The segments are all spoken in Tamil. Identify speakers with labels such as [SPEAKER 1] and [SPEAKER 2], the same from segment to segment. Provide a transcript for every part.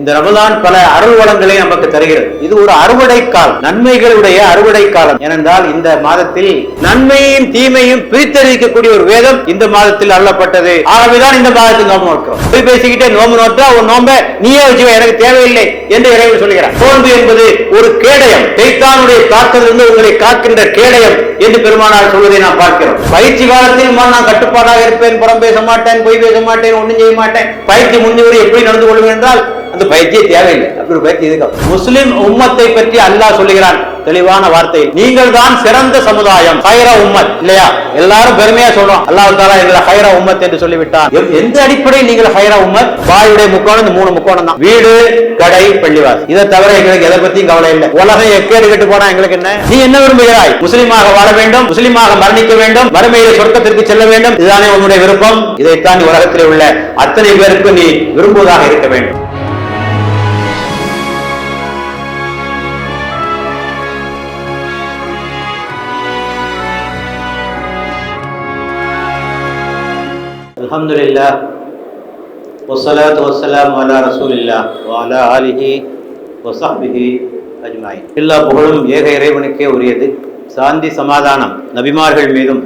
[SPEAKER 1] இந்த ரமதான் பல அருள் வளங்களை நமக்கு தருகிறது. இது ஒரு அறுவடை காலம், நன்மைகளுடைய அறுவடை காலம். ஏனென்றால் இந்த மாதத்தில் நன்மையும் தீமையும் பிரித்தறிவிக்கக்கூடிய ஒரு வேதம் இந்த மாதத்தில் அருளப்பட்டது. ஆகவேதான் இந்த மாதத்தில் நோம்பு நோக்கிறோம். போய் பேசிக்கிட்டே நோம்பு நோட்டா ஒரு நோம்ப நீயே வச்சு எனக்கு தேவையில்லை என்று இறைவன் சொல்கிறார். நோன்பு என்பது ஒரு கேடயம், சைத்தானுடைய தாக்கத்திலிருந்து உங்களை காக்கின்ற கேடயம் என்று பெருமானார் சொல்வதை நாம் பார்க்கிறோம். பயிற்சி காலத்தில் நான் கட்டுப்பாடாக இருப்பேன், புறம் பேச மாட்டேன், பொய் பேச மாட்டேன், ஒன்றும் செய்ய மாட்டேன், பயிற்சி முன்னேறி எப்படி நடந்து கொள்வேன் என்றால் அந்த பயிற்சியே தேவையில்லை. அப்படி ஒரு பயிற்சி இருக்கு. முஸ்லிம் உம்மத்தை பற்றி அல்லாஹ் சொல்லுகிறான் தெளிவான வார்த்தை, நீங்கள் தான் சிறந்த சமுதாயம், ஹைர உம்மத். இல்லையா? எல்லாரும் பெருமையா சொல்றோம் அல்லாஹ் தஆலா எங்களை ஹைர உம்மத் என்று சொல்லிவிட்டான். எந்த அடிப்படையில் நீங்கள் ஹைர உம்மத்? வாயுடைய முக்கோணம், இந்த 3 முக்கோணம் தான். வீடு, கடை, பள்ளிவாசல். இதை தவிர எங்களுக்கு எதை பத்தியும் கவலை இல்லை. உலகம் எக்கேடு கெட்டு போனா எங்களுக்கு என்ன? நீ என்ன விரும்புகிறாய்? முஸ்லிமாக வாழ வேண்டும், முஸ்லிமாக மரணிக்க வேண்டும், மறுமையிலே சொர்க்கத்திற்கு செல்ல வேண்டும். இதுதானே உன்னுடைய விருப்பம். இதைத்தான் நீ உலகத்திலே உள்ள அத்தனை பேருக்கு நீ விரும்புவதாக இருக்க வேண்டும். அல்ஹம்துலில்லாஹ் வஸ்ஸலாத்து வஸ்ஸலாமு அலா ரசூலில்லாஹ் வ அலா ஆலிஹி வ ஸஹ்பிஹி அஜ்மாயின். எல்லா புகழும் ஏக இறைவனுக்கே உரியது. சாந்தி சமாதானம் நபிமார்கள் மீதும்,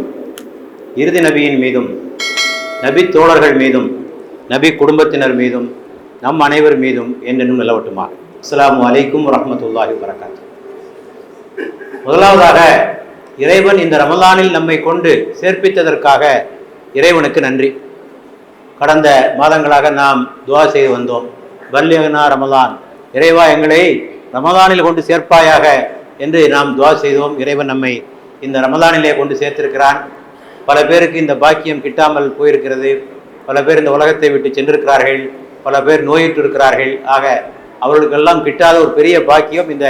[SPEAKER 1] இறுதி நபியின் மீதும், நபி தோழர்கள் மீதும், நபி குடும்பத்தினர் மீதும், நம் அனைவர் மீதும் என்றென்றும் நிலவட்டுமா. அஸ்ஸலாமு அலைக்கும் வரஹ்மத்துல்லாஹி வபரகாத்துஹு. முதலாவதாக இறைவன் இந்த ரமலானில் நம்மை கொண்டு சேர்ப்பித்ததற்காக இறைவனுக்கு நன்றி. கடந்த மாதங்களாக நாம் துவா செய்து வந்தோம். பல்லிகனா ரமலான், இறைவா எங்களை ரமலானில் கொண்டு சேர்ப்பாயாக என்று நாம் துவா செய்தோம். இறைவன் நம்மை இந்த ரமலானிலே கொண்டு சேர்த்திருக்கிறான். பல பேருக்கு இந்த பாக்கியம் கிட்டாமல் போயிருக்கிறது. பல பேர் இந்த உலகத்தை விட்டு சென்றிருக்கிறார்கள். பல பேர் நோயிட்டு இருக்கிறார்கள். ஆக அவர்களுக்கெல்லாம் கிட்டாத ஒரு பெரிய பாக்கியம் இந்த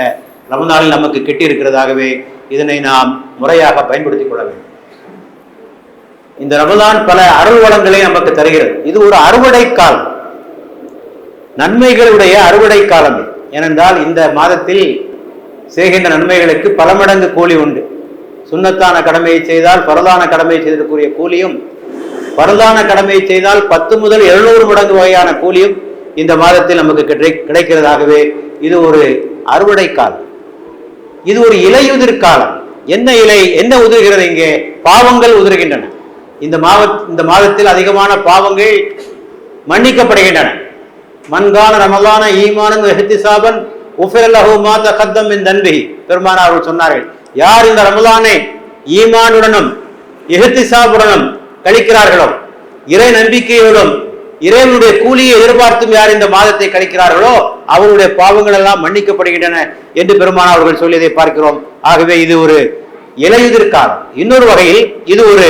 [SPEAKER 1] ரமலானில் நமக்கு கிட்டியிருக்கிறதாகவே இதனை நாம் முறையாக பயன்படுத்திக் கொள்ள வேண்டும். இந்த ரமதான் பல அருள் வளங்களை நமக்கு தருகிறது. இது ஒரு அறுவடை காலம், நன்மைகளுடைய அறுவடை காலம். ஏனென்றால் இந்த மாதத்தில் செய்கின்ற நன்மைகளுக்கு பல மடங்கு கூலி உண்டு. சுன்னத்தான கடமையை செய்தால் பரதான கடமையை செய்தற்குரிய கூலியும், பரதான கடமையை செய்தால் 10 முதல் 700 மடங்கு வகையான கூலியும் இந்த மாதத்தில் நமக்கு கிடைக்கிறதாகவே இது ஒரு அறுவடை காலம். இது ஒரு இலையுதிர் காலம். என்ன இலை, என்ன உதிர்கிறது? இங்கே பாவங்கள் உதிர்கின்றன. இந்த மாதத்தில் அதிகமான பாவங்கள் மன்னிக்கப்படுகின்றன. மன்கான ரமலான ஈமானன் இஹ்திசாபன் உஃபிரலஹு மா தகத்தம் மின் தன்பிஹி. பெருமானார் அவர்கள் சொன்னார்கள், யார் இந்த ரமலானை ஈமானுடனும் இஹ்திசாபுடனும் கழிக்கிறார்களோ, இறை நம்பிக்கையோடும் இறைவனுடைய கூலியை எதிர்பார்த்தும் யார் இந்த மாதத்தை கழிக்கிறார்களோ அவருடைய பாவங்கள் எல்லாம் மன்னிக்கப்படுகின்றன என்று பெருமானார் அவர்கள் சொல்லியதை பார்க்கிறோம். ஆகவே இது ஒரு இலையுதிர் காலம். இன்னொரு வகையில் இது ஒரு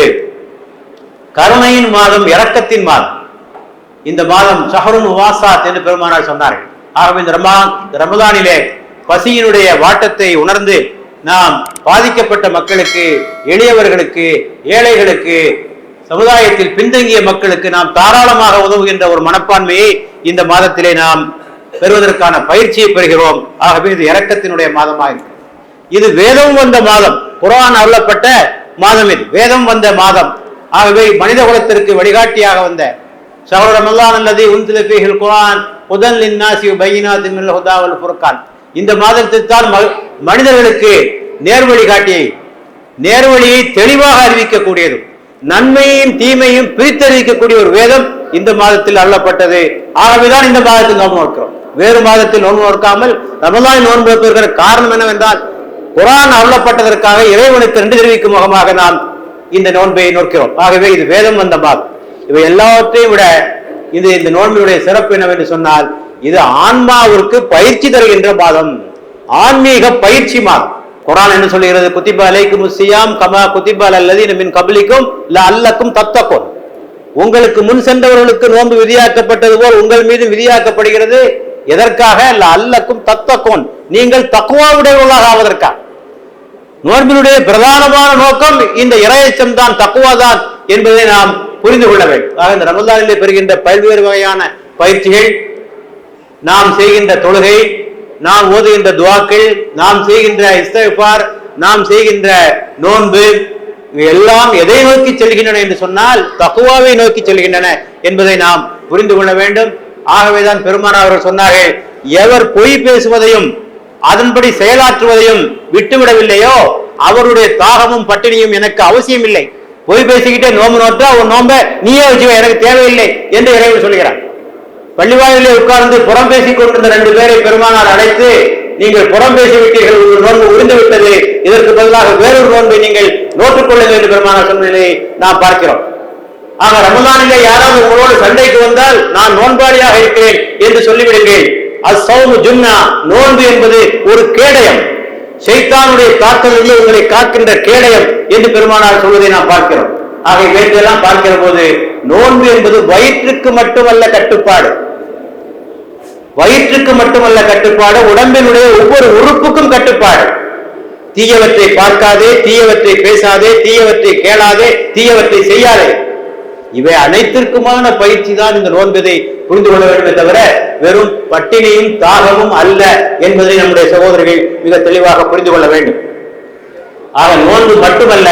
[SPEAKER 1] கருணையின் மாதம், இரக்கத்தின் மாதம். இந்த மாதம் ஷஹ்ருன் வாசாத் என்று பெருமானார் சொன்னார்கள். ஆகவே இந்த ரமதானிலே பசியினுடைய வாட்டத்தை உணர்ந்து நாம் பாதிக்கப்பட்ட மக்களுக்கு, எளியவர்களுக்கு, ஏழைகளுக்கு, சமுதாயத்தில் பின்தங்கிய மக்களுக்கு நாம் தாராளமாக உதவுகின்ற ஒரு மனப்பான்மையை இந்த மாதத்திலே நாம் பெறுவதற்கான பயிற்சியை பெறுகிறோம். ஆகவே இது இரக்கத்தினுடைய மாதமாக இருக்கு. இது வேதம் வந்த மாதம், குர்ஆன் அருளப்பட்ட மாதம், இது வேதம் வந்த மாதம். ஆகவே மனித குலத்திற்கு வழிகாட்டியாக வந்த ஷஹ்ரு ரமலான் அல்லதி உன்சில ஃபீஹில் குர்ஆன் ஹுதன் லின்னாஸி வ பையினாத்தின் மினல் ஹுதா வல் ஃபுர்கான். இந்த மாதத்தில் தான் மனிதர்களுக்கு நேர்வழியை தெளிவாக அறிவிக்கக்கூடியது, நன்மையும் தீமையும் பிரித்தறிவிக்கக்கூடிய ஒரு வேதம் இந்த மாதத்தில் அருளப்பட்டது. ஆகவேதான் இந்த மாதத்தில் நோன்பு நோக்கிறோம். வேறு மாதத்தில் நோன்பு நோக்காமல் ரமலான் நோன்பு நோக்கிற காரணம் என்னவென்றால் குர்ஆன் அருளப்பட்டதற்காக இறைவனுக்கு நன்றி தெரிவிக்கும் முகமாக நாம் இந்த நோன்பை நோக்கிறோம். ஆகவே இது வேதம் வந்த மாதம். இவை எல்லாவற்றையும் விட இந்த நோன்பினுடைய சிறப்பு என்னவென்று சொன்னால், இது ஆன்மாவிற்கு பயிற்சி தருகின்ற மாதம், ஆன்மீக பயிற்சி மாதம். குர்ஆன் என்ன சொல்கிறது? குத்திப அலைக்குமுஸ் ஸியாம் கமா குத்திப அலல்லதீன மின் கப்லிக்கும் லஅல்லக்கும் தத்தகூன். உங்களுக்கு முன் சென்றவர்களுக்கு நோன்பு விதியாக்கப்பட்டது போல் உங்கள் மீது விதியாக்கப்படுகிறது. எதற்காக? லஅல்லக்கும் தத்தகூன், நீங்கள் தக்வாவுடையவர்களாக ஆவதற்காக. நோன்பினுடைய பிரதானமான நோக்கம் இந்த இறையச்சம் தான், தக்வா தான் என்பதை நாம் புரிந்து கொள்ள வேண்டும். ஆக இந்த ரமலானிலே பெறுகின்ற பல்வேறு வகையான பயிற்சிகள், நாம் செய்கின்ற தொழுகை, நாம் ஓதுகின்ற துஆக்கள், நாம் செய்கின்ற இஸ்திக்பார், நாம் செய்கின்ற நோன்பு, எல்லாம் எதை நோக்கி செல்கின்றன என்று சொன்னால் தக்வாவை நோக்கி செல்கின்றன என்பதை நாம் புரிந்து கொள்ள வேண்டும். ஆகவேதான் பெருமானார் அவர்கள் சொன்னார்கள், எவர் பொய் பேசுவதையும் அதன்படி செயலாற்றுவதையும் விட்டுவிடவில்லையோ அவருடைய தாகமும் பட்டினியும் எனக்கு அவசியம் இல்லை. பொய் பேசிக்கிட்டே நோம்பு நோட்டா உன் நோம்ப நீயே வச்சுவ, எனக்கு தேவையில்லை என்று இறைவன் சொல்கிறார். பள்ளிவாயிலே உட்கார்ந்து புறம் பேசிக் கொண்டிருந்த 2 பேரை பெருமானார் அழைத்து, நீங்கள் புறம் பேசிவிட்டீர்கள், உங்கள் நோன்பு உறிந்து விட்டது, இதற்கு பதிலாக வேறொரு நோன்பை நீங்கள் நோட்டுக் கொள்ளுங்கள் என்று பெருமானார் சொன்னதை நாம் பார்க்கிறோம். ஆக ரமலானிலே யாராவது உங்களோடு சண்டைக்கு வந்தால் நான் நோன்பாளியாக இருக்கிறேன் என்று சொல்லிவிடுங்கள். அஸ்ஸௌமு ஜுன்னா, நோன்பு என்பது ஒரு கேடயம், ஷைத்தானுடைய தாக்கலில் உங்களை காக்கின்ற கேடயம் என்று பெருமானார் சொல்வதை நாம் பார்க்கிறோம். ஆக இவையெல்லாம் பார்க்கிற போது நோன்பு என்பது வயிற்றுக்கு மட்டுமல்ல கட்டுப்பாடு, வயிற்றுக்கு மட்டுமல்ல கட்டுப்பாடு, உடம்பினுடைய ஒவ்வொரு உறுப்புக்கும் கட்டுப்பாடு. தீயவற்றை பார்க்காதே, தீயவற்றை பேசாதே, தீயவற்றை கேளாதே, தீயவற்றை செய்யாதே. இவை அனைத்திற்குமான பயிற்சி தான் இந்த நோன்பதை புரிந்து கொள்ள வேண்டுமே தவிர வெறும் பட்டினியும் தாகமும் அல்ல என்பதை நம்முடைய சகோதரர்கள் மிக தெளிவாக புரிந்து கொள்ள வேண்டும். ஆக நோன்பு மட்டுமல்ல,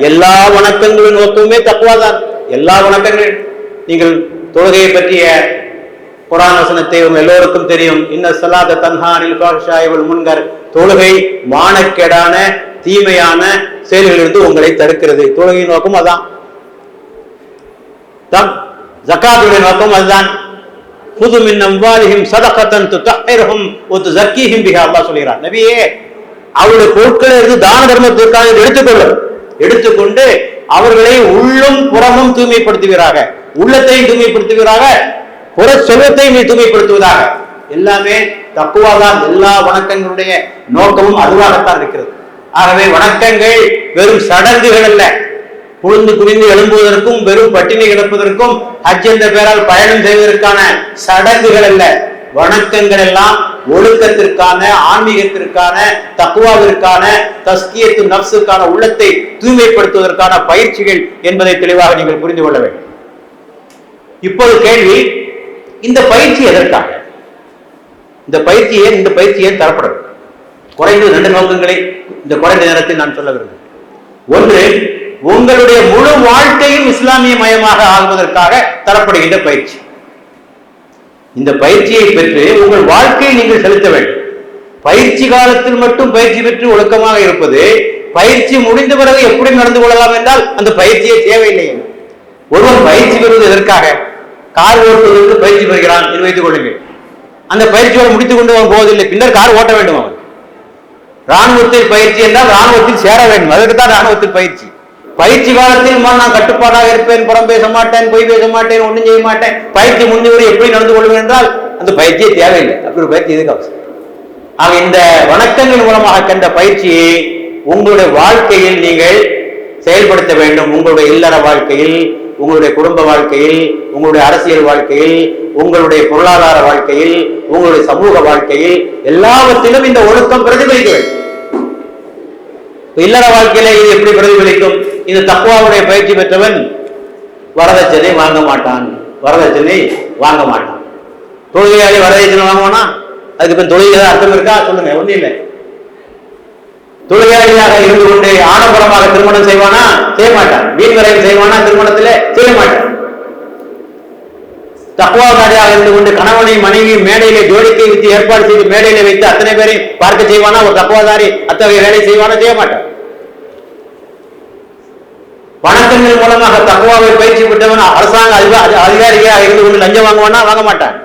[SPEAKER 1] எல்லா வணக்கங்களின் நோக்கமே தக்வாதான். எல்லா வணக்கங்கள், நீங்கள் தொழுகையை பற்றிய குர்ஆன் வசனத்தை எல்லோருக்கும் தெரியும். இன்ன ஸலாத தன்ஹா அனில் ஃபாஹ்ஷாஇ வல் முன்கர், தொழுகை மானக்கேடான தீமையான செயல்களிலிருந்து உங்களை தடுக்கிறது. தொழுகையின் நோக்கம் அதான். ஜகாத்துடைய நோக்கம் அதுதான். குது மின் அம்வாலிஹிம் ஸதகத்தன் துதஹிருஹும் வ துஸக்கீஹிம் பிஹா, அல்லாஹ் சொல்கிறார், நபியே அவருடைய பொருட்களை இருந்து தான தர்மத்திற்காக எடுத்துக்கொண்டு அவர்களை உள்ளும் புறமும் தூய்மைப்படுத்துவீராக, உள்ளத்தையும் தூய்மைப்படுத்துவீராக, புற செல்வத்தையும் தூய்மைப்படுத்துவதாக. எல்லாமே தக்குவாதான். எல்லா வணக்கங்களுடைய நோக்கமும் அதுவாகத்தான் இருக்கிறது. ஆகவே வணக்கங்கள் வெறும் சடங்குகள் அல்ல. புழுந்து குனிந்து எழும்புவதற்கும் வெறும் பட்டினி கிடப்பதற்கும் ஹஜ் என்ற பெயரால் பயணம் செய்வதற்கான சடங்குகள் அல்ல. வணக்கங்கள் எல்லாம் ஒழுக்கத்திற்கான, ஆன்மீகத்திற்கான, தக்குவாவிற்கான, தஸ்கியத்து நஃப்ஸுக்கான, உள்ளத்தை தூய்மைப்படுத்துவதற்கான பயிற்சிகள் என்பதை தெளிவாக நீங்கள் புரிந்து கொள்ள வேண்டும். இப்போது கேள்வி, இந்த பயிற்சி எதற்காக? இந்த பயிற்சி ஏன் தரப்படும்? குறைந்தது 2 நோக்கங்களை இந்த குறைந்த நேரத்தில் நான் சொல்ல விரும்புகிறேன். ஒன்று, உங்களுடைய முழு வாழ்க்கையும் இஸ்லாமிய மயமாக ஆகுவதற்காக தரப்படுகின்ற பயிற்சி. இந்த பயிற்சியை பெற்று உங்கள் வாழ்க்கையை நீங்கள் செலுத்த வேண்டும். பயிற்சி காலத்தில் மட்டும் பயிற்சி பெற்று ஒழுக்கமாக இருப்பது, பயிற்சி முடிந்த பிறகு எப்படி நடந்து கொள்ளலாம் என்றால் அந்த பயிற்சியே தேவையில்லை. ஒருவன் பயிற்சி பெறுவது எதற்காக? கார் ஓட்டுவதற்கு பயிற்சி பெறுகிறான் என்று வைத்துக் கொள்ளுங்கள். அந்த பயிற்சியோடு முடித்துக் கொண்டு போவதில்லை, பின்னர் கார் ஓட்ட வேண்டும். அவன் ராணுவத்தில் பயிற்சி என்றால் ராணுவத்தில் சேர வேண்டும், அதற்கு தான் ராணுவத்தில் பயிற்சி. பயிற்சி காலத்தில் நான் கட்டுப்பாடாக இருப்பேன், புறம் பேச மாட்டேன், பொய் பேச மாட்டேன், ஒன்றும் செய்ய மாட்டேன், பயிற்சி முடிந்தவரை எப்படி நடந்து கொள்வேன் என்றால் அந்த பயிற்சியே தேவையில்லை. அப்படி ஒரு பயிற்சி எதுக்கு அவசியம்? ஆக இந்த வணக்கங்கள் மூலமாக கண்ட பயிற்சியை உங்களுடைய வாழ்க்கையில் நீங்கள் செயல்படுத்த வேண்டும். உங்களுடைய இல்லற வாழ்க்கையில், உங்களுடைய குடும்ப வாழ்க்கையில், உங்களுடைய அரசியல் வாழ்க்கையில், உங்களுடைய பொருளாதார வாழ்க்கையில், உங்களுடைய சமூக வாழ்க்கையில் எல்லாவற்றிலும் இந்த ஒழுக்கம் பிரதிபலிக்க வேண்டும். இல்லற வாழ்க்கையில இது எப்படி பிரதிபலிக்கும்? இந்த தக்வாவுடைய பயிற்சி பெற்றவன் வரதட்சணை வாங்க மாட்டான். தொழுகையாளி வரதட்சணை வாங்குவானா? அதுக்கு பின் தொழுகை அர்த்தம் இருக்கா? சொல்லுங்க. ஒன்றும் இல்லை. தொழுகையாளியாக இருந்து கொண்டு ஆடம்பரமாக திருமணம் செய்வானா? செய்ய மாட்டான். வீண் வரையும் செய்வானா? திருமணத்திலே செய்ய மாட்டான். தக்வாதாரியாக இருந்து கொண்டு கணவனையும் மனைவியும் மேடையிலே ஜோடிக்கை வைத்து ஏற்பாடு செய்து மேடையில வைத்து அத்தனை பேரை பார்க்க செய்வானா? ஒரு தக்வாதாரி அத்தகைய வேலை செய்வானா? செய்ய மாட்டான். வணக்கங்கள் மூலமாக தக்வாவை பயிற்சி பெற்றவன் அரசாங்க அதிகாரியாக இருந்து கொண்டு லஞ்சம் வாங்குவானா? வாங்க மாட்டான்.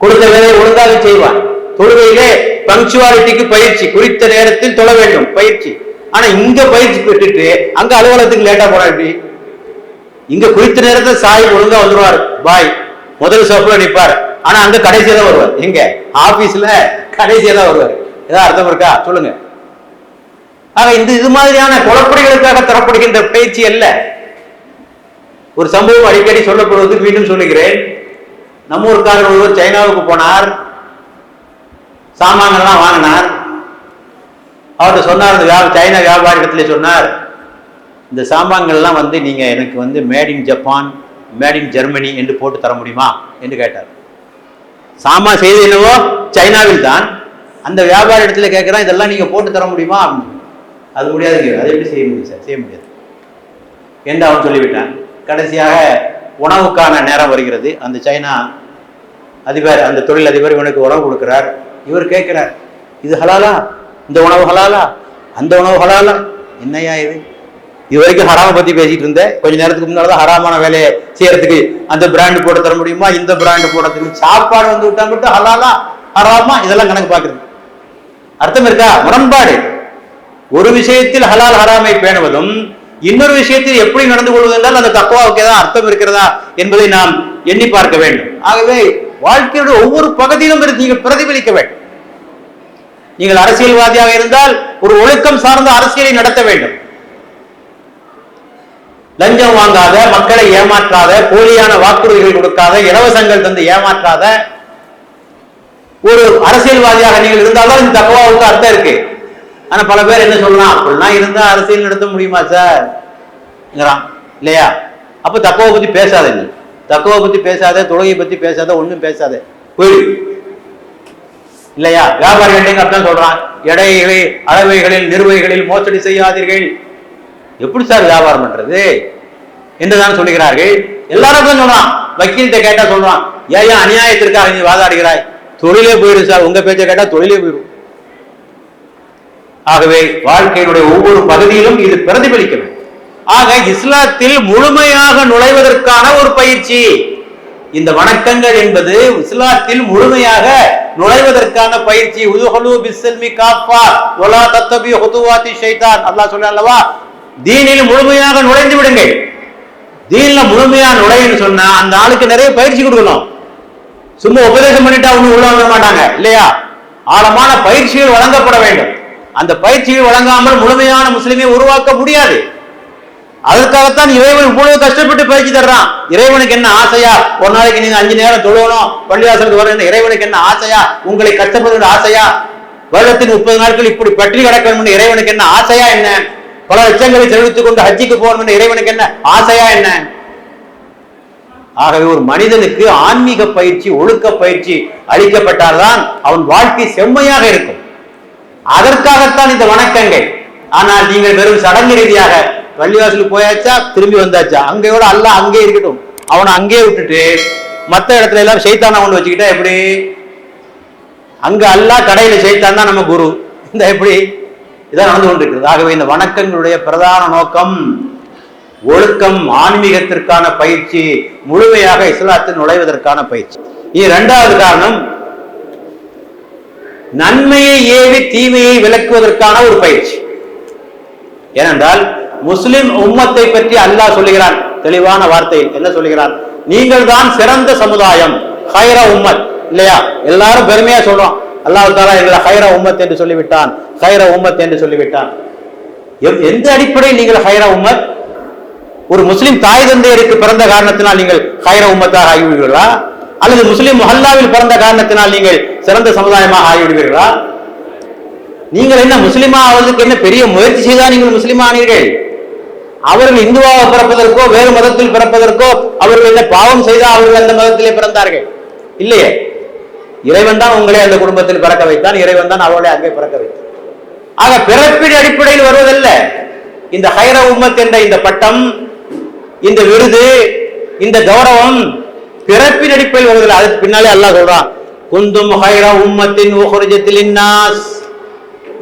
[SPEAKER 1] கொடுத்த வேலையை ஒழுங்காக செய்வான். தொழுகையிலே பங்க்சுவாலிட்டிக்கு பயிற்சி, குறித்த நேரத்தில் தொழ வேண்டும் பயிற்சி. ஆனா இங்க பயிற்சி பெற்றுட்டு அங்க அலுவலகத்துக்கு லேட்டா போறாடி. இங்க குறித்த நேரத்தில் சாய் ஒழுங்கா வந்துருவார், பாய் முதல் சோப்புல நிற்பார். ஆனா அங்க கடைசியா தான் வருவார். எங்க ஆபீஸ்ல கடைசியா தான் வருவார். ஏதாவது அர்த்தம் இருக்கா? சொல்லுங்க. ஆக இது மாதிரியான குழப்படிகளுக்காக தரப்படுகின்ற பயிற்சி அல்ல. ஒரு சம்பவம் அடிக்கடி சொல்லப்படுவது மீண்டும் சொல்லுகிறேன். நம்ம ஊருக்காரர் ஒருவர் சைனாவுக்கு போனார், சாமான்கள்லாம் வாங்கினார். அவர்கிட்ட சொன்னார், சைனா வியாபாரி இடத்துல சொன்னார், இந்த சாமான்கள்லாம் நீங்க எனக்கு made in Japan, made in Germany என்று போட்டு தர முடியுமா என்று கேட்டார். சாமான் செய்து என்னவோ சைனாவில் தான். அந்த வியாபாரி இடத்துல கேட்கிறான், இதெல்லாம் நீங்க போட்டு தர முடியுமா? அது முடியாதுங்க. அது எப்படி செய்ய முடியும் சார்? செய்ய முடியாது என்று அவன் சொல்லிவிட்டான். கடைசியாக உணவுக்கான நேரம் வருகிறது. அந்த சைனா அதிபர், அந்த தொழில் அதிபர் இவனுக்கு உணவு கொடுக்கிறார். இவர் கேட்கிறார், இது ஹலாலா, இந்த உணவு ஹலாலா, அந்த உணவு ஹலாலா, என்னையா இது வரைக்கும் ஹராம பத்தி பேசிட்டு இருந்தேன், கொஞ்ச நேரத்துக்கு முன்னால்தான் ஹராமான வேலையை செய்யறதுக்கு அந்த பிராண்டு போட தர முடியுமா, இந்த பிராண்டு போடுறதுக்கு, சாப்பாடு வந்து விட்டா மட்டும் ஹலாலா ஹராமா இதெல்லாம் கணக்கு பார்க்கறது அர்த்தம் இருக்கா? முரண்பாடு. ஒரு விஷயத்தில் ஹலால் ஹராமை பேணுவதும் இன்னொரு விஷயத்தில் எப்படி நடந்து கொள்வது என்றால் அந்த தக்வாவுக்கு ஏதாவது அர்த்தம் இருக்கிறதா என்பதை நாம் எண்ணி பார்க்க வேண்டும். ஆகவே வாழ்க்கையோட ஒவ்வொரு பகுதியிலும் நீங்கள் பிரதிபலிக்க வேண்டும். நீங்கள் அரசியல்வாதியாக இருந்தால் ஒரு ஒழுக்கம் சார்ந்த அரசியலை நடத்த வேண்டும். லஞ்சம் வாங்காத, மக்களை ஏமாற்றாத, போலியான வாக்குறுதிகள் கொடுக்காத, இலவசங்கள் தந்து ஏமாற்றாத ஒரு அரசியல்வாதியாக நீங்கள் இருந்தால்தான் இந்த தக்வாவுக்கு அர்த்தம் இருக்கு. ஆனா பல பேர் என்ன சொல்லலாம், அப்படிலாம் இருந்தா அரசியல் நடத்த முடியுமா சார் இல்லையா? அப்ப தக்குவை பத்தி பேசாத, நீ தக்குவை பத்தி பேசாத, தொழுகை பத்தி பேசாத, ஒண்ணும் பேசாத, போயிடு இல்லையா? வியாபாரிகள் அப்படிதான் சொல்றான், எடைகளை அளவைகளில் நிறுவைகளில் மோசடி செய்யாதீர்கள். எப்படி சார் வியாபாரம் பண்றது என்றுதான் சொல்லுகிறார்கள். எல்லாரும் சொல்றான். வக்கீல்கிட்ட கேட்டா சொல்றான், ஏன் அநியாயத்திற்காக நீ வாதாடுகிறாய், தொழிலே போயிடும் சார், உங்க பேச்சை கேட்டா தொழிலே போயிடும். ஆகவே வாழ்க்கையினுடைய ஒவ்வொரு பகுதியிலும் இது பிரதிபலிக்க வேண்டும். ஆக இஸ்லாத்தில் முழுமையாக நுழைவதற்கான ஒரு பயிற்சி இந்த வணக்கங்கள் என்பது இஸ்லாத்தில் முழுமையாக நுழைவதற்கான பயிற்சி. உதுஹலு பிஸ்ஸல்மி காஃபா வலா தத்தபி ஹுதுவாத்தி ஷைத்தான், அல்லாஹ் சொல்றான் அல்லவா, தீனில் முழுமையாக நுழைந்து விடுங்கள். தீன்ல முழுமையாக நுழைன்னு சொன்னா அந்த ஆளுக்கு நிறைய பயிற்சி கொடுக்கணும். சும்மா உபதேசம் பண்ணிட்டா ஒண்ணு உள்ள வர மாட்டாங்க இல்லையா? ஆழமான பயிற்சிகள் வழங்கப்பட வேண்டும். அந்த பயிற்சிகள் வழங்காமல் முழுமையான முஸ்லிமை உருவாக்க முடியாது. அதற்காகத்தான் இறைவன் இவ்வளவு கஷ்டப்பட்டு பயிற்சி தர்றான். இறைவனுக்கு என்ன ஆசையா ஒரு நாளைக்கு நீங்க 5 நேரம் தொழுவணும், பள்ளிவாசலுக்கு வரணும், இறைவனுக்கு என்ன ஆசையா? உங்களை கஷ்டப்படுற ஆசையா? வருடத்தின் 30 நாட்கள் இப்படி பற்றி கிடக்கணும் இறைவனுக்கு என்ன ஆசையா? என்ன பல லட்சங்களை செலவித்துக் கொண்டு ஹஜ்ஜிக்கு போகணும் இறைவனுக்கு என்ன ஆசையா? என்ன? ஆகவே ஒரு மனிதனுக்கு ஆன்மீக பயிற்சி, ஒழுக்க பயிற்சி அளிக்கப்பட்டால்தான் அவன் வாழ்க்கை செம்மையாக இருக்கும். அதற்காகத்தான் இந்த வணக்கங்கள். ஆனால் நீங்கள் வெறும் சடங்கு ரீதியாக பள்ளிவாசலுக்கு போயாச்சா, திரும்பி வந்தாச்சா, அங்கேயோட அல்லாஹ் அங்கே இருக்கட்டும், அவனை அங்கே விட்டுட்டு மற்ற இடத்துல எல்லாம் சைத்தான கொண்டு வச்சுக்கிட்டா எப்படி? அங்க அல்லாஹ், கடையில சைத்தான் தான் நம்ம குரு, இந்த எப்படி இதான் நடந்து கொண்டிருக்கிறது. ஆகவே இந்த வணக்கங்களுடைய பிரதான நோக்கம் ஒழுக்கம், ஆன்மீகத்திற்கான பயிற்சி, முழுமையாக இஸ்லாத்தில் நுழைவதற்கான பயிற்சி. இது 2வது காரணம், நன்மையை ஏவி தீமையை விலக்குவதற்கான ஒரு பயிற்சி. ஏனென்றால் முஸ்லிம் உம்மத்தை பற்றி அல்லாஹ் சொல்லுகிறான் தெளிவான வார்த்தையில். என்ன சொல்லுகிறான்? நீங்கள் தான் சிறந்த சமுதாயம், ஹைர உம்மத் இல்லையா? எல்லாரும் பெருமையா சொல்றோம், அல்லாஹ் தஆலா எங்களை ஹைர உம்மத் என்று சொல்லிவிட்டான், ஹைர உம்மத் என்று சொல்லிவிட்டான். எந்த அடிப்படையில் நீங்கள் ஹைர உம்மத்? ஒரு முஸ்லிம் தாய் தந்தையருக்கு பிறந்த காரணத்தினால் நீங்கள் ஹைர உம்மத்தாக ஆகிவிடுவீர்களா? அல்லது முஸ்லிம் முஹல்லாவில் பிறந்த காரணத்தினால் நீங்கள் சிறந்த சமுதாயமாக ஆகிவிடுவீர்களா? நீங்கள் என்ன முஸ்லிமா ஆவதற்கு என்ன பெரிய முயற்சி செய்தால் நீங்கள் முஸ்லிமா ஆனீர்கள்? அவர்கள் இந்துவாக பிறப்பதற்கோ வேறு மதத்தில் பிறப்பதற்கோ அவர்கள் என்ன பாவம் செய்தால் அவர்கள் அந்த மதத்திலே பிறந்தார்கள்? இல்லையே. இறைவன் தான் உங்களை அந்த குடும்பத்தில் பிறக்க வைத்தான், இறைவன் தான் அவர்களை அங்கே பிறக்க வைத்தான். ஆக பிறப்பின் அடிப்படையில் வருவதல்ல இந்த ஹைர உம்மத் என்ற இந்த பட்டம், இந்த விருது, இந்த கௌரவம் பிறப்பின் அடிப்படையில் வருவதில்லை. அதுக்கு பின்னாலே அல்லாஹ் சொல்றான், குந்தும் ஹைர உம்மத்தின் உஹ்ரிஜத் லின்னாஸ்.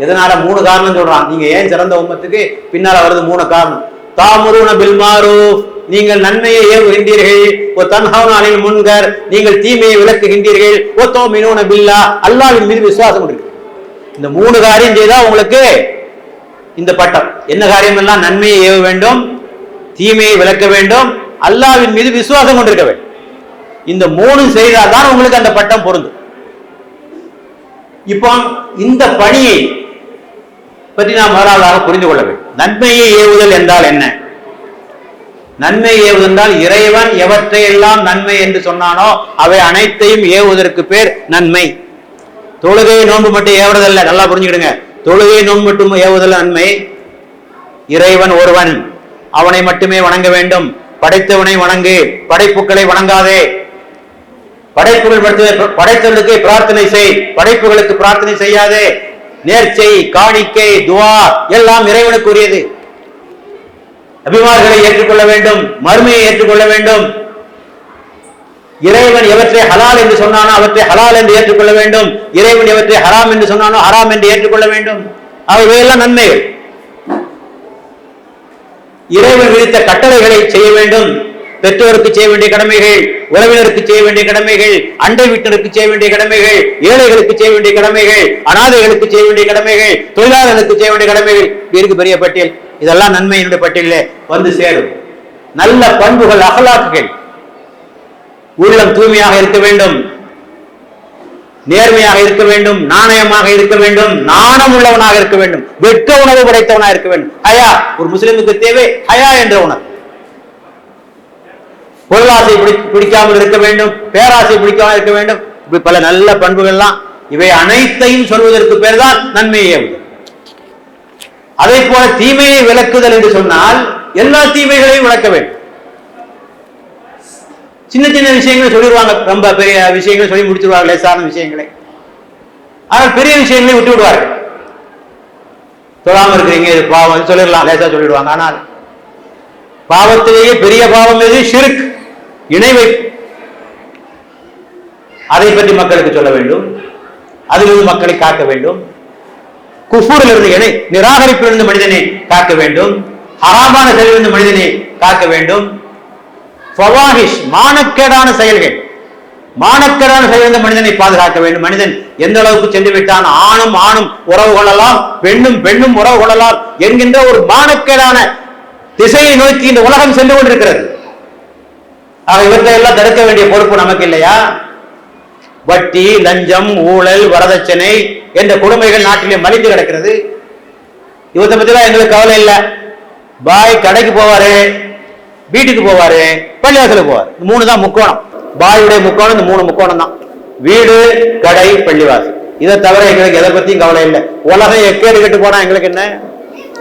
[SPEAKER 1] எதனால? 3 காரணம் சொல்றான். நீங்க ஏன் சிறந்த உம்மத்துக்கு பின்னால வருது 3 காரணம். தாமுருன பில் மாரூஃப், நீங்கள் நன்மையை ஏவுகின்றீர்கள். ஓ தன்ஹவுன அனில் முன்கர், நீங்கள் தீமையை விலக்குகின்றீர்கள். ஓ துமினூன பில்லாஹ், அல்லாஹ்வின் மீது விசுவாசம் இருக்கு. இந்த 3 காரியம் செய்தா உங்களுக்கு இந்த பட்டம். என்ன காரியம் எல்லாம்? நன்மையை ஏவ வேண்டும், தீமையை விலக்க வேண்டும், அல்லாஹ்வின் மீது விசுவாசம் கொண்டிருக்க வேண்டும். இந்த 3 செய்தால்தான் உங்களுக்கு அந்த பட்டம் பொருந்தும். இப்போ இந்த பணியை பற்றி நாம் முதலாவதாக புரிந்து கொள்ள வேண்டும். நன்மையை ஏவுதல் என்றால் என்ன? நன்மையை ஏவுதல் என்றால் இறைவன் எவற்றையெல்லாம் நன்மை என்று சொன்னானோ அவை அனைத்தையும் ஏவுவதற்கு பேர் நன்மை. தொழுகை நோன்பு மட்டும் ஏவுறதல்ல, நல்லா புரிஞ்சுக்கிடுங்க. தொழுகை நோன்பு மட்டும் ஏவுதல் நன்மை. இறைவன் ஒருவன், அவனை மட்டுமே வணங்க வேண்டும். படைத்தவனை வணங்கு, படைப்புகளை வணங்காதே. படைப்புகள் படைத்தவர்களுக்கு பிரார்த்தனை செய், படைப்புகளுக்கு பிரார்த்தனை செய்யாதே. நேர்ச்சை, காணிக்கை, துவா எல்லாம் இறைவனுக்கு உரியது. நபிமார்களை ஏற்றுக்கொள்ள வேண்டும், மறுமையை ஏற்றுக்கொள்ள வேண்டும், இறைவன் எவற்றை ஹலால் என்று சொன்னானோ அவற்றை ஹலால் என்று ஏற்றுக்கொள்ள வேண்டும். இறைவன் எவற்றை ஹராம் என்று சொன்னானோ ஹராம் என்று ஏற்றுக்கொள்ள வேண்டும். அவையெல்லாம் நன்மைகள். இறைவன் விதித்த கட்டளைகளை செய்ய வேண்டும். பெற்றோருக்கு செய்ய வேண்டிய கடமைகள், உறவினருக்கு செய்ய வேண்டிய கடமைகள், அண்டை வீட்டினருக்கு செய்ய வேண்டிய கடமைகள், ஏழைகளுக்கு செய்ய வேண்டிய கடமைகள், அனாதைகளுக்கு செய்ய வேண்டிய கடமைகள், தொழிலாளர்களுக்கு செய்ய வேண்டிய கடமைகள், இருக்கு பெரிய பட்டியல். இதெல்லாம் நன்மையினுடைய பட்டியலில் வந்து சேரும். நல்ல பண்புகள், அகலாக்குகள். உள்ளம் தூய்மையாக இருக்க வேண்டும், நேர்மையாக இருக்க வேண்டும், நாணயமாக இருக்க வேண்டும், நாணம் உள்ளவனாக இருக்க வேண்டும், வெட்க உணவு படைத்தவனாக இருக்க வேண்டும். ஹயா, ஒரு முஸ்லிமுக்கு தேவை ஹயா என்ற உணர்வு. பொருளாசை பிடிக்காமல் இருக்க வேண்டும், பேராசை பிடிக்காமல் இருக்க வேண்டும். இப்படி பல நல்ல பண்புகள்லாம், இவை அனைத்தையும் சொல்வதற்கு பேர் தான் நன்மையை ஏவுதல். அதே போல தீமையை விளக்குதல் என்று சொன்னால் எல்லா தீமைகளையும் விளக்க வேண்டும். சின்ன சின்ன விஷயங்களை சொல்லிடுவாங்க, ரொம்ப பெரிய விஷயங்களை சொல்லி முடிச்சிருவாங்க, லேசான விஷயங்களை. ஆனால் பெரிய விஷயங்களை விட்டு விடுவார்கள். தொழாம இருக்கிறீங்க, இது பாவம் சொல்லிடலாம், லேசா சொல்லிடுவாங்க. ஆனால் பாவத்திலேயே பெரிய பாவம் எது? ஷிர்க், இணை வைப்பு. அதை பற்றி மக்களுக்கு சொல்ல வேண்டும், அதிலிருந்து மக்களை காக்க வேண்டும். குஃபூரிலிருந்து, இணை நிராகரிப்பிலிருந்து மனிதனை காக்க வேண்டும். ஹராமான செயலிலிருந்து மனிதனை காக்க வேண்டும். ஃபவாஹிஷ், மானக்கேடான செயல்கள், மானக்கேடான செயலிலிருந்து மனிதனை பாதுகாக்க வேண்டும். மனிதன் எந்த அளவுக்கு சென்று விட்டான், ஆணும் ஆணும் உறவு கொள்ளலாம், பெண்ணும் பெண்ணும் உறவு கொள்ளலாம் என்கின்ற ஒரு மானக்கேடான திசையை நோக்கி இந்த உலகம் சென்று கொண்டிருக்கிறது. ஆக இவற்றை எல்லாம் தடுக்க வேண்டிய பொறுப்பு நமக்கு இல்லையா? வட்டி, லஞ்சம், ஊழல், வரதட்சணை என்ற கொடுமைகள் நாட்டிலே மலிந்து கிடக்கிறது. இவத்தை பத்திலாம் எங்களுக்கு கவலை இல்லை. பாய் கடைக்கு போவாரு, வீட்டுக்கு போவாரு, பள்ளிவாசலுக்கு போவார். மூணு தான் முக்கோணம். பாயுடைய முக்கோணம் இந்த மூணு முக்கோணம் தான்: வீடு, கடை, பள்ளிவாசல். இதை தவிர எங்களுக்கு எதை பத்தியும் கவலை இல்லை. உலகம் எக்கேடு கெட்டு போனா எங்களுக்கு என்ன?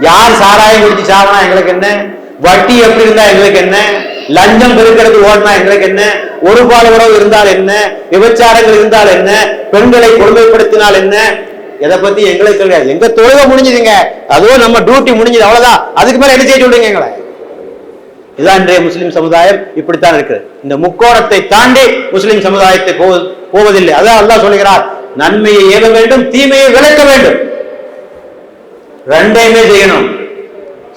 [SPEAKER 1] யார் சாராயம் குடிச்சு சாவனா எங்களுக்கு என்ன? வட்டி எப்படி இருந்தா எங்களுக்கு என்ன? லஞ்சம் பெருக்கிறது ஓடினா எங்களுக்கு என்ன? ஒரு பால உறவு இருந்தால் என்ன? விபச்சாரங்கள் இருந்தால் என்ன? பெண்களை கொடுமைப்படுத்தினால் என்ன? எதை பத்தி எங்களுக்கு கிடையாது. எங்க தொழுகை முடிஞ்சதுங்க, அதுவும் நம்ம டியூட்டி முடிஞ்சது, அவ்வளவுதான். அதுக்கு மேல என்ன செய்ய சொல்றீங்க எங்களை? இதுதான் இன்றைய முஸ்லிம் சமுதாயம். இப்படித்தான் இருக்கிறது. இந்த முக்கோணத்தை தாண்டி முஸ்லிம் சமுதாயத்தை போவதில்லை. அதான் அல்லாஹ் சொல்கிறார், நன்மையை ஏவ வேண்டும், தீமையை விளக்க வேண்டும். ரெண்டையுமே செய்யணும்.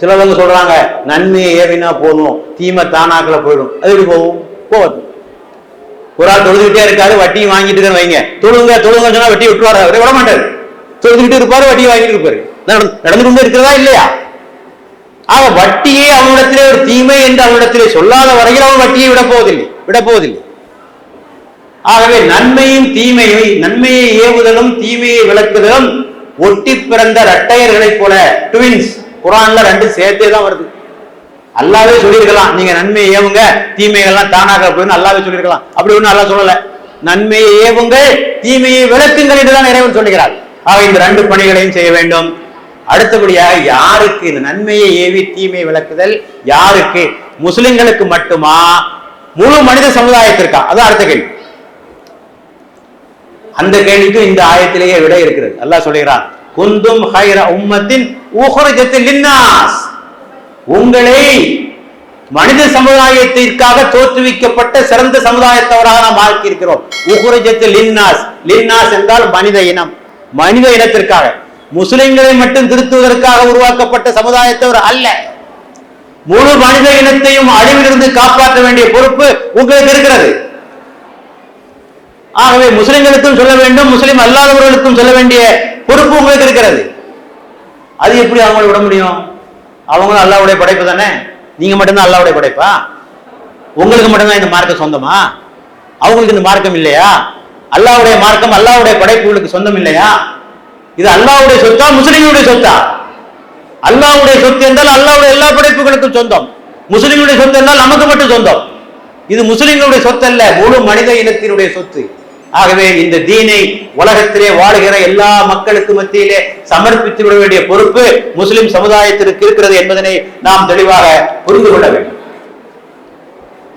[SPEAKER 1] சிலவங்க சொல்றாங்க, நன்மையை ஏவினா போதும், தீமை தானாக்கல போயிடும். அது எப்படி போகும்? போவது. ஒரு ஆள் தொழுதுகிட்டே இருக்காரு, வட்டியை வாங்கிட்டு வைங்க, தொழுங்க தொழுங்க சொன்னா வட்டி விட்டுவாரு, அவரே விட மாட்டாரு. தொழுதுகிட்டு இருப்பாரு, வட்டியை வாங்கிட்டு இருப்பாரு. நடந்து கொண்டு இருக்கிறதா இல்லையா? ஆக வட்டியை அவனிடத்திலே ஒரு தீமை என்று அவனிடத்திலே சொல்லாத வரையில் அவன் வட்டியை விடப்போவதில்லை. ஆகவே நன்மையும் தீமையை, நன்மையை ஏவுதலும் தீமையை விளக்குதலும் ஒட்டி பிறந்த இரட்டையர்களைப் போல, ட்வின்ஸ். குர்ஆன்ல ரெண்டு சேர்த்தே தான் வருது. அல்லாவே சொல்லியிருக்கலாம், நீங்க நன்மையை ஏவுங்க, தீமைகள்லாம் தானாக போயிடும், அல்லாவே சொல்லியிருக்கலாம். அப்படி ஒண்ணு அல்லாஹ் சொல்லல. நன்மையை ஏவுங்க, தீமையை விளக்குங்கள் என்றுதான் இறைவன் சொல்லுகிறார். ஆக இந்த ரெண்டு பணிகளையும் செய்ய வேண்டும். அடுத்தபடியாக யாருக்கு இந்த நன்மையை ஏவி தீமையை விளக்குதல்? யாருக்கு? முஸ்லிம்களுக்கு மட்டுமா, முழு மனித சமுதாயத்திற்கா? அதான் அடுத்த கேள்வி. அந்த கேள்விக்கு இந்த ஆயத்திலேயே விட இருக்கிறது. அல்லாஹ் சொல்கிறான், குந்தும் ஹைர உம்மத்தின் உஹ்ரிஜத் லின்னாஸ், உங்களை மனித சமுதாயத்திற்காக தோற்றுவிக்கப்பட்ட சிறந்த சமுதாயத்தவராக நாம் ஆக்கி இருக்கிறோம். உஹ்ரிஜத் லின்னாஸ், லின்னாஸ் என்றால் மனித இனம், மனித இனத்திற்காக. முஸ்லிம்களை மட்டும் திருத்துவதற்காக உருவாக்கப்பட்ட சமுதாயத்தவர் அல்ல. முழு மனித இனத்தையும் அழிவிலிருந்து காப்பாற்ற வேண்டிய பொறுப்பு உங்களுக்கு இருக்கிறது. ஆகவே முஸ்லிம்களுக்கும் சொல்ல வேண்டும், முஸ்லிம் அல்லாதவர்களுக்கும் சொல்ல வேண்டிய பொறுப்பு உங்களுக்கு இருக்கிறது. அது எப்படி அவங்களை விட முடியும்? அவங்களும் அல்லாஹ்வுடைய படைப்பு தானே. நீங்க மட்டும்தான் அல்லாஹ்வுடைய படைப்பா? உங்களுக்கு மட்டும்தான் இந்த மார்க்கம் சொந்தமா? அவங்களுக்கு இந்த மார்க்கம் இல்லையா? அல்லாஹ்வுடைய மார்க்கம், அல்லாஹ்வுடைய படைப்பு உங்களுக்கு சொந்தம் இல்லையா? இது அல்லாஹ்வுடைய சொத்தா, முஸ்லிம்களுடைய சொத்தா? அல்லாஹ்வுடைய சொத்து என்றால் அல்லாஹ்வுடைய எல்லா படைப்புகளுக்கும் சொந்தம். முஸ்லிம்களுடைய சொத்து என்றால் நமக்கு மட்டும் சொந்தம். இது முஸ்லிம்களுடைய சொத்து அல்ல, முழு மனித இனத்தினுடைய சொத்து. ஆகவே இந்த தீனை உலகத்திலே வாழுகிற எல்லா மக்களுக்கு மத்தியிலே சமர்ப்பித்து விட வேண்டிய பொறுப்பு முஸ்லிம் சமுதாயத்திற்கு இருக்கிறது என்பதனை நாம் தெளிவாக புரிந்து கொள்ள வேண்டும்.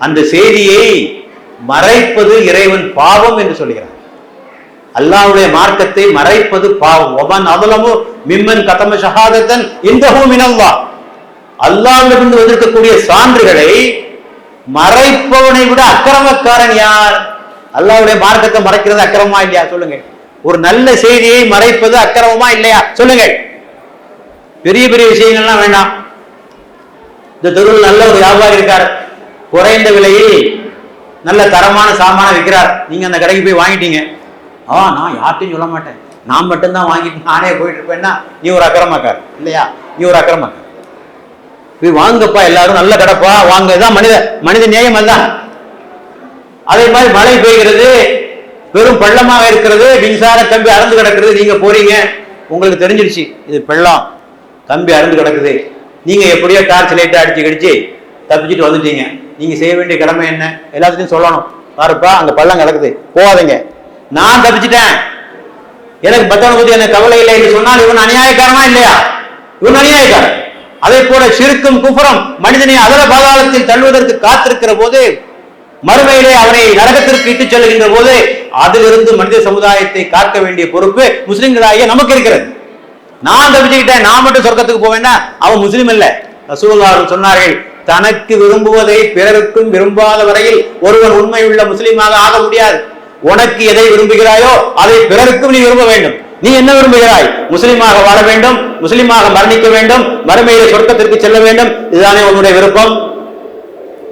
[SPEAKER 1] அந்த செய்தியை மறைப்பது இறைவன் பாவம் என்று சொல்கிறார். அல்லாஹ்வுடைய மார்க்கத்தை மறைப்பது பாவம். ஒமன் அதலமு மிம்மன் கதம ஷஹாதத்தன் இந்தஹு மினல்லாஹ், அல்லாஹ்விடமிருந்து வந்திருக்கக்கூடிய சான்றுகளை மறைப்பவனை விட அக்கிரமக்காரன் யார்? அல்லாஹ்வுடைய மார்க்கத்தை மறைக்கிறது அக்கிரமமா இல்லையா சொல்லுங்க? ஒரு நல்ல செய்தியை மறைப்பது அக்கிரமமா இல்லையா சொல்லுங்க? பெரிய பெரிய விஷயங்கள்லாம் வேண்டாம். இந்த தெருவில் நல்ல ஒரு வியாபாரி இருக்கார், குறைந்த விலையில் நல்ல தரமான சாமான விற்கிறார். நீங்க அந்த கடைக்கு போய் வாங்கிட்டீங்க. நான் யார்ட்டையும் சொல்ல மாட்டேன், நான் மட்டும்தான் வாங்கிட்டு நானே போயிட்டு இருப்பேன்னா நீ ஒரு அக்கிரமக்கார் இல்லையா? நீ ஒரு அக்கிரமக்கார். போய் வாங்கப்பா, எல்லாரும் நல்ல கடைப்பா வாங்க. தான் மனித நேயம் அதுதான். அதே மாதிரி மழை பெய்கிறது, பெரும் பள்ளமாக இருக்கிறது, மின்சார கம்பி அறுந்து கிடக்குறது, நீங்க போறீங்க, உங்களுக்கு தெரிஞ்சிருச்சு இது பள்ளம், கம்பி அறுந்து கிடக்குது. நீங்க எப்படியோ டார்ச் லைட்டை அடிச்சு கடிச்சு தப்பிச்சுட்டு வந்துட்டீங்க. நீங்க செய்ய வேண்டிய கடமை என்ன? எல்லாத்தையும் சொல்லணும், பாருப்பா அங்க பள்ளம் கிடக்குது, போகாதீங்க, நான் தப்பிச்சுட்டேன், எனக்கு பத்தவனை பத்தி எனக்கு கவலை இல்லை என்று சொன்னால் இவன் அநியாயக்காரனா இல்லையா? இவன் அநியாயக்காரன். அதே போல சிறுக்கும் குஃபரும் மனிதனை அதர பாதாளத்தில் தள்ளுவதற்கு காத்திருக்கிற போது, மறுமையிலே அவனை நரகத்திற்கு இட்டுச் செல்கின்ற போது அதிலிருந்து மனித சமுதாயத்தை காக்க வேண்டிய பொறுப்பு முஸ்லிம்களாகிய நமக்கு இருக்கிறது. நான் தப்பிச்சுக்கிட்டேன், நான் மட்டும் சொர்க்கத்துக்கு போவேன்னா அவன் முஸ்லிம் இல்ல. ரசூலுல்லாஹ் சொன்னார்கள், தனக்கு விரும்புவதை பிறருக்கும் விரும்பாத வரையில் ஒருவன் உண்மையுள்ள முஸ்லிமாக ஆக முடியாது. உனக்கு எதை விரும்புகிறாயோ அதை பிறருக்கும் நீ விரும்ப வேண்டும். நீ என்ன விரும்புகிறாய்? முஸ்லிமாக வாழ வேண்டும், முஸ்லிமாக மரணிக்க வேண்டும், மறுமையிலே சொர்க்கத்திற்கு செல்ல வேண்டும், இதுதானே உன்னுடைய விருப்பம்?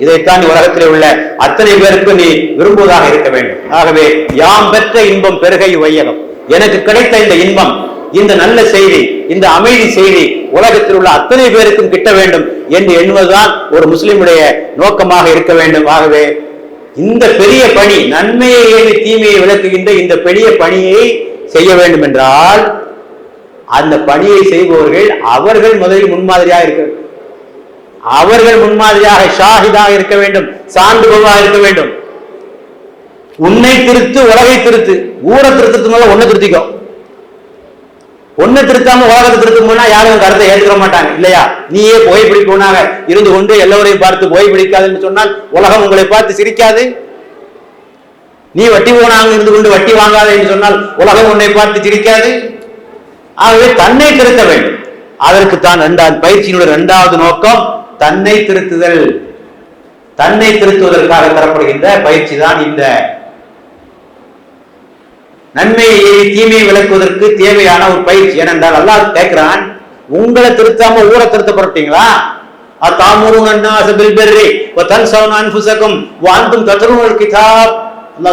[SPEAKER 1] இதைத்தான் உலகத்தில் உள்ள அத்தனை பேருக்கு நீ விரும்புவதாக இருக்க வேண்டும். ஆகவே யாம் பெற்ற இன்பம் பெருகை வையகம், எனக்கு கிடைத்த இந்த இன்பம், இந்த நல்ல செய்தி, இந்த அமைதி செய்தி உலகத்தில் உள்ள அத்தனை பேருக்கும் கிட்ட வேண்டும் என்று எண்ணுவதுதான் ஒரு முஸ்லிமுடைய நோக்கமாக இருக்க வேண்டும். ஆகவே இந்த பெரிய பணி, நன்மையை ஏவி தீமையை விளக்குகின்ற இந்த பெரிய பணியை செய்ய வேண்டும் என்றால் அந்த பணியை செய்பவர்கள் அவர்கள் முதலில் முன்மாதிரியாக இருக்க வேண்டும். அவர்கள் முன்மாதிரியாக ஷாஹிதாக இருக்க வேண்டும், சான்றுபவராக இருக்க வேண்டும். உன்னை திருத்து உலகை திருத்து. ஊரை திருத்ததுனால ஒன்னை திருத்திக்கோ. ஒன்னை திருத்தாம உலகத்தை திருத்தும் போனா யாரும் கருத்தை ஏற்றுக்க மாட்டாங்க இல்லையா? நீயே புகைப்பிடிப்பவனாக இருந்து கொண்டு எல்லோரையும் பார்த்து புகைப்பிடிக்காதுன்னு சொன்னால் உலகம் உங்களை பார்த்து சிரிக்காது. நீ வட்டி போனாங்க இருந்து கொண்டு வட்டி வாங்காத என்று சொன்னால் உலகம் உன்னை பார்த்து சிரிக்காது. ஆகவே தன்னை திருத்த வேண்டும். அதற்கு தான் பயிற்சியினுடைய இரண்டாவது நோக்கம் தன்னை திருத்துதல். தன்னை திருத்துவதற்காக தரப்படுகின்ற பயிற்சி தான் இந்த நன்மையை தீமையை விளக்குவதற்கு தேவையான ஒரு பயிற்சி. ஏனென்றால் அல்லாஹ் கேட்கிறான், உங்களை திருத்தாம ஊரை திருத்தப்பட்டீங்களா?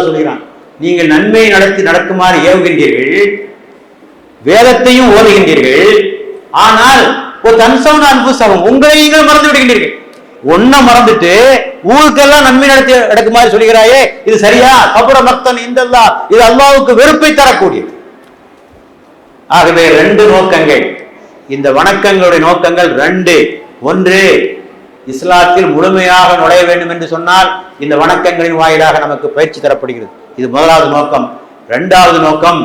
[SPEAKER 1] சொல்கிறான், நீங்கள் நன்மையை நடக்குமாறு ஏவுகின்றீர்கள், வேதத்தையும் ஓதுகின்றீர்கள், ஆனால் உங்களை நீங்கள் மறந்து விடுகின்றீர்கள். ஒன்ன மறந்துட்டு ஊருக்கெல்லாம் நன்மை நடக்குமாறு சொல்கிறாயே, இது சரியா? கபுர மக்தன் இந்தல்லா, இது அல்லாஹ்வுக்கு வெறுப்பை தரக்கூடியது. ஆகவே ரெண்டு நோக்கங்கள், இந்த வணக்கங்களுடைய நோக்கங்கள் ரெண்டு. ஒன்று, இஸ்லாத்தில் முழுமையாக நுழைய வேண்டும் என்று சொன்னால் இந்த வணக்கங்களின் வாயிலாக நமக்கு பயிற்சி தரப்படுகிறது. இது முதலாவது நோக்கம். இரண்டாவது நோக்கம்,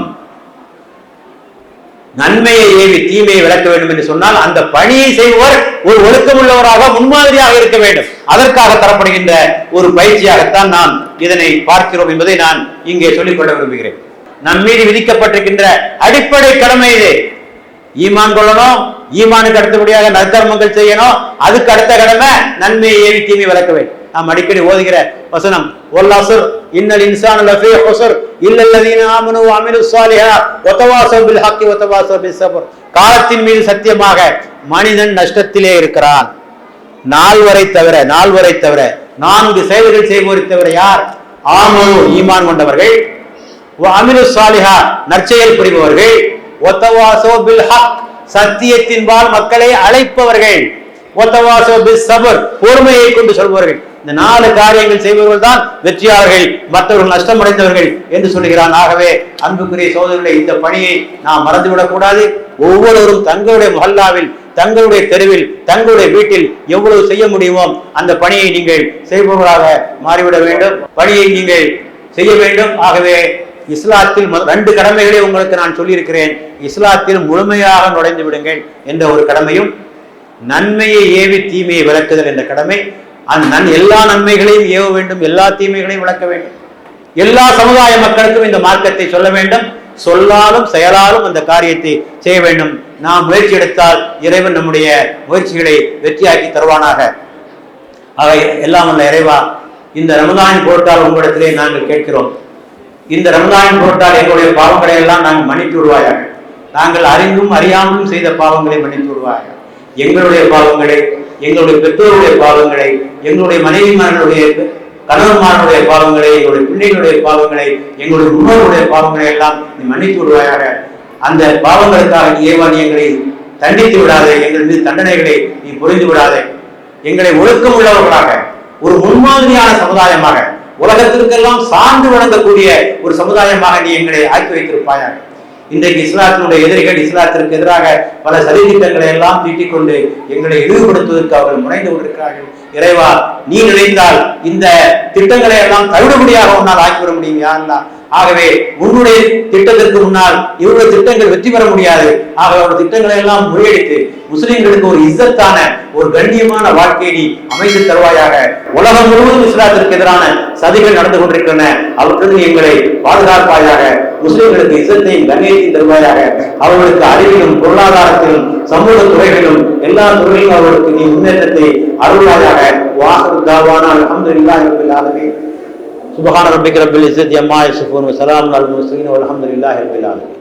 [SPEAKER 1] நன்மையை ஏவி தீமையை விளக்க வேண்டும் என்று சொன்னால் அந்த பணியை செய்வோர் ஒரு ஒழுக்கமுள்ளவராக முன்மாதிரியாக இருக்க வேண்டும். அதற்காக தரப்படுகின்ற ஒரு பயிற்சியாகத்தான் நாம் இதனை பார்க்கிறோம் என்பதை நான் இங்கே சொல்லிக்கொள்ள விரும்புகிறேன். நம் மீது விதிக்கப்பட்டிருக்கின்ற அடிப்படை கடமை இது. ஈமான் கொள்ளணும், ஈமானுக்கு அடுத்தபடியாக நற்கர்மங்கள் செய்யணும், அதுக்கு அடுத்த கடமை நன்மையை ஏவி தீமை விளக்க வேண்டும். நாம் அடிக்கடி ஓதுகிற வசனம், வல்லஸ்ர் இன்னல் இன்சான லஃபீ ஹுஸ்ர் இல்லல்லதீன ஆமனு வ அமிலுஸ் ஸாலிஹாத் வ தவாஸவ் பில் ஹக்கி வ தவாஸவ் பிஸ் ஸப்ர். காலத்தின் மீது சத்தியமாக மனிதன் நஷ்டத்திலே இருக்கிறான். நால்வரை தவிர 4 செயல்கள் செய்வோரை தவிர யார்? ஆமனு ஈமான் கொண்டவர்கள், வ அமிலுஸ் ஸாலிஹாத் நற்செயல் புரிபவர்கள், வ தவாஸவ் பில் ஹக் சத்தியத்தின்பால் மக்களை அழைப்பவர்கள், வ தவாஸவ் பிஸ் ஸப்ர் பொறுமையை கொண்டு சொல்பவர்கள். இந்த 4 காரியங்கள் செய்பவர்கள் தான் வெற்றியாளர்கள், மற்றவர்கள் நஷ்டமடைந்தவர்கள் என்று சொல்கிறான். ஆகவே அன்புக்குரிய சகோதரர்களே, இந்த பணியை நாம் மறந்துவிடக் கூடாது. ஒவ்வொருவரும் தங்களுடைய மஹல்லாவில், தங்களுடைய தெருவில், தங்களுடைய வீட்டில் எவ்வளவு செய்ய முடியுமோ அந்த பணியை நீங்கள் செய்பவர்களாக மாறிவிட வேண்டும், பணியை நீங்கள் செய்ய வேண்டும். ஆகவே இஸ்லாத்தில் 2 கடமைகளை உங்களுக்கு நான் சொல்லியிருக்கிறேன். இஸ்லாத்தில் முழுமையாக நுழைந்து விடுங்கள் என்ற ஒரு கடமையும், நன்மையை ஏவி தீமையை விளக்குதல் என்ற கடமை. எல்லா நன்மைகளையும் ஏவ வேண்டும், எல்லா தீமைகளையும் விளக்க வேண்டும். எல்லா சமுதாய மக்களுக்கும் இந்த மார்க்கத்தை சொல்ல வேண்டும். சொல்லாலும் செயலாலும் அந்த காரியத்தை செய்ய வேண்டும். நாம் முயற்சி எடுத்தால் இறைவன் நம்முடைய முயற்சிகளை வெற்றியாக்கி தருவானாக. அவை எல்லாம் அல்ல இறைவா, இந்த ரமதானின் பொருட்டால் உங்களிடத்திலே நாங்கள் கேட்கிறோம். இந்த ரமதானின் பொருட்டால் எங்களுடைய பாவங்களை எல்லாம் நாங்கள் மன்னித்து விடுவாயாக. நாங்கள் அறிந்தும் அறியாமலும் செய்த பாவங்களை மன்னித்து விடுவாயாக. எங்களுடைய பாவங்களை, எங்களுடைய பெற்றோருடைய பாவங்களை, எங்களுடைய மனைவிமார்களுடைய கணவன்மார்களுடைய பாவங்களை, எங்களுடைய பிள்ளைகளுடைய பாவங்களை, எங்களுடைய முன்னோருடைய பாவங்களை எல்லாம் நீ மன்னித்து விடுவாயாக. அந்த பாவங்களுக்காக நீ எங்களை தண்டித்து விடாதே, எங்கள் மீது தண்டனைகளை நீ புரிந்து விடாதே. எங்களை ஒழுக்கம் உள்ளவர்களாக, ஒரு முன்மாதிரியான சமுதாயமாக, உலகத்திற்கெல்லாம் சார்ந்து வழங்கக்கூடிய ஒரு சமுதாயமாக நீ எங்களை ஆக்கி வைத்திருப்பாயாக. இன்றைக்கு இஸ்லாத்தினுடைய எதிரிகள் இஸ்லாத்திற்கு எதிராக பல சதித்திட்டங்களை எல்லாம் தீட்டிக் கொண்டு எங்களை இழிவுபடுத்துவதற்கு அவர்கள் முனைந்து கொண்டிருக்கிறார்கள். இறைவா, நீ நினைத்தால் இந்த திட்டங்களை எல்லாம் தவிடுபடியாக உன்னால் ஆக்கிவிட முடியும் யாரெல்லாம். ஆகவே உன்னுடைய திட்டத்திற்கு முன்னால் இவருடைய திட்டங்கள் வெற்றி பெற முடியாது. ஆகவே அவருடைய திட்டங்களை எல்லாம் முறியடித்து முஸ்லிம்களுக்கு ஒரு இஸ்ஸத்தான ஒரு கண்ணியமான வாழ்க்கையை நீ அமைத்து தருவாயாக. உலகம் முழுவதும் இஸ்லாத்திற்கு எதிரான சதிகள் நடந்து கொண்டிருக்கின்றன, அவற்றிலிருந்து எங்களை பாதுகாப்பாயாக. முஸ்லிம்களுக்கு இஸ்ஸத்தையும் கண்ணியத்தையும் தருவாயாக. அவர்களுக்கு அறிவிலும் பொருளாதாரத்திலும் சமூக துறைகளிலும் எல்லா துறையிலும் அவர்களுக்கு நீ முன்னேற்றத்தை அருள்வாயாக. வாஹிரு தாவானா அல்ஹம்துலில்லாஹி ரப்பில் ஆலமீன். சுப்ஹான ரப்பிக ரப்பில் இஸ்ஸத்தி அம்மா யசிஃபூன் வ ஸலாமுன் அலல் முர்ஸலீன் வல்ஹம்துலில்லாஹி ரப்பில் ஆலமீன்.